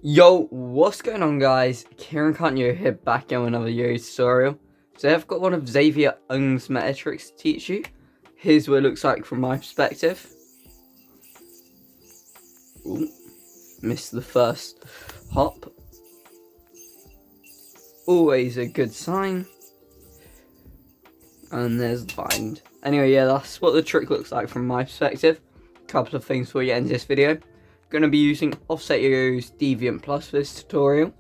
Yo, what's going on, guys? Kieran Yo here, back in another yoyo tutorial. Today I've got one of Xavier Ng's meta tricks to teach you. Here's what it looks like from my perspective. Ooh, missed the first hop. Always a good sign. And there's the bind. Anyway, yeah, that's what the trick looks like from my perspective. Couple of things for you in this video. Going to be using Offset Yoyo's Deviant Plus for this tutorial,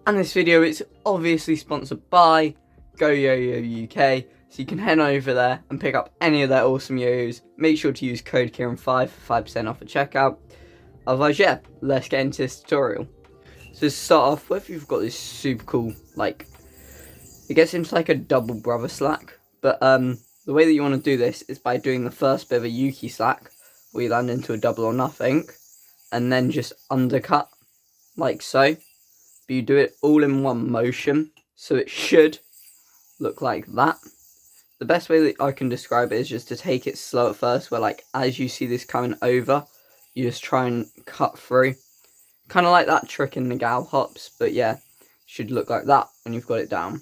and this video is obviously sponsored by yoyo UK, so you can head over there and pick up any of their awesome yoyos. Make sure to use code Kieran5 for 5% off at checkout. Otherwise, yeah, let's get into this tutorial. So to start off with, you've got this super cool, it gets into like a double brother slack, but the way that you want to do this is by doing the first bit of a Yuki slack, where you land into a double or nothing, and then just undercut, like so. But you do it all in one motion, so it should look like that. The best way that I can describe it is just to take it slow at first, where as you see this coming over, you just try and cut through. Kind of like that trick in the gal hops, but yeah, should look like that when you've got it down.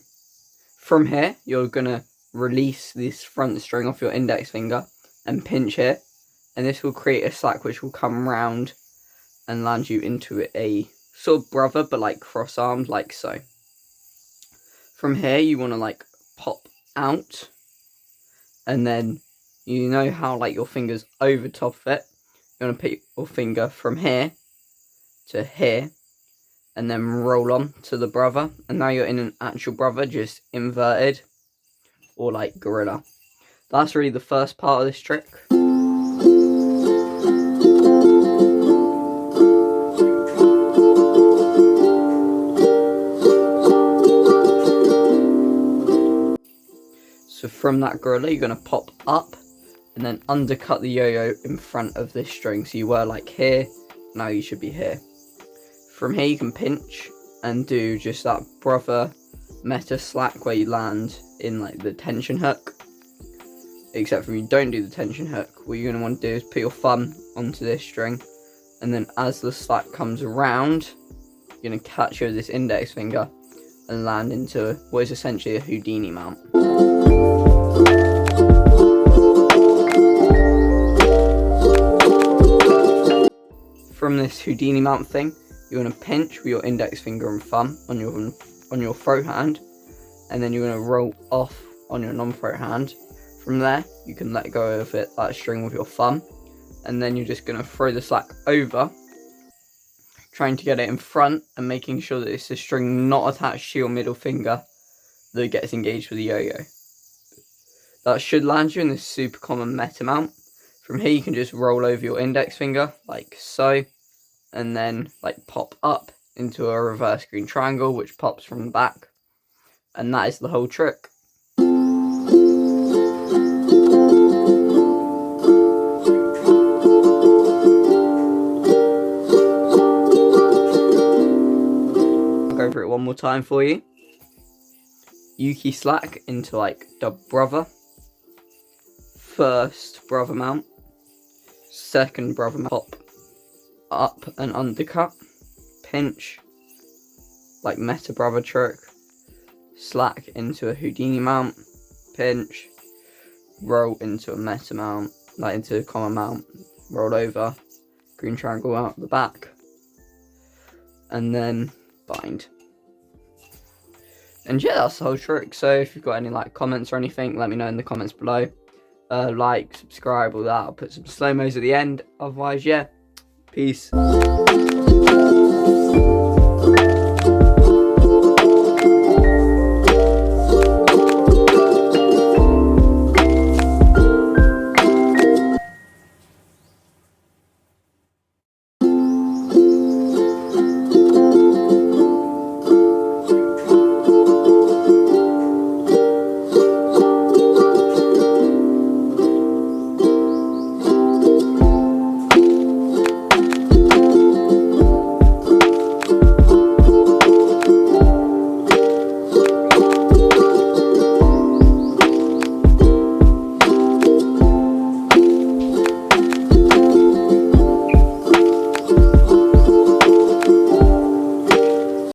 From here, you're going to release this front string off your index finger and pinch here, and this will create a slack which will come round and land you into a sort of brother, but cross armed, like so. From here, you want to pop out, and then you know how your finger's over top of it. You want to put your finger from here to here, and then roll on to the brother, and now you're in an actual brother, just inverted, or gorilla. That's really the first part of this trick. So from that gorilla, you're going to pop up and then undercut the yo-yo in front of this string. So you were here, now you should be here. From here, you can pinch and do just that brother meta slack where you land in the tension hook. Except for you don't do the tension hook, what you're going to want to do is put your thumb onto this string, and then as the slack comes around, you're going to catch over this index finger and land into what is essentially a Houdini mount. From this Houdini mount thing, you're going to pinch with your index finger and thumb on your throw hand, and then you're going to roll off on your non-throw hand. From there, you can let go of that string with your thumb, and then you're just going to throw the slack over, trying to get it in front and making sure that it's a string not attached to your middle finger that gets engaged with the yo-yo. That should land you in this super common meta mount. From here, you can just roll over your index finger, like so, and then pop up into a reverse green triangle, which pops from the back. And that is the whole trick. I'll go over it one more time for you. Yuki slack into double brother. First brother mount. Second brother mount. Pop up and undercut. Pinch. Meta brother trick. Slack into a Houdini mount. Pinch. Roll into a meta mount. Into a common mount. Roll over. Green triangle out the back. And then bind. And yeah, that's the whole trick. So if you've got any comments or anything, let me know in the comments below. Subscribe, all that. I'll put some slow-mos at the end. Otherwise, yeah, peace.